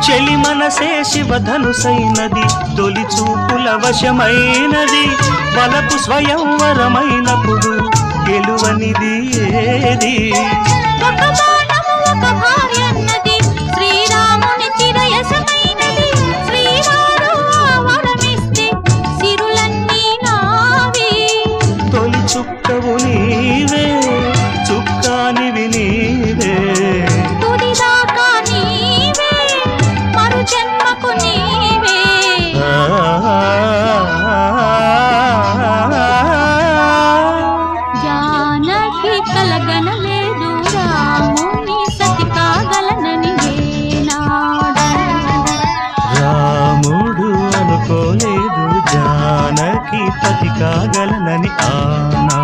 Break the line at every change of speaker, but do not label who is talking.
చెలి మనసే శివధనుసైనది, తొలి చూపుల వశమైనది, వలపు స్వయంవరమైనప్పుడు గెలువనిది ఏది?
ఒక బాణము ఒక భార్యన్నది, శ్రీరాముని చిరయసమైనది, శ్రీవారు వరమిస్తే సిరులన్నీ నావి.
తొలి చుక్కవు నీవే, చుక్కానివి నీవే,
తుదిదాకా నీవే, మరు జన్మకు నీవే. జానకి కలగనలేదు రాముని సతి కాగలనని ఏనాడు.
రాముడు అనుకోలేదు జానకి పతి కాగలనని ఆనా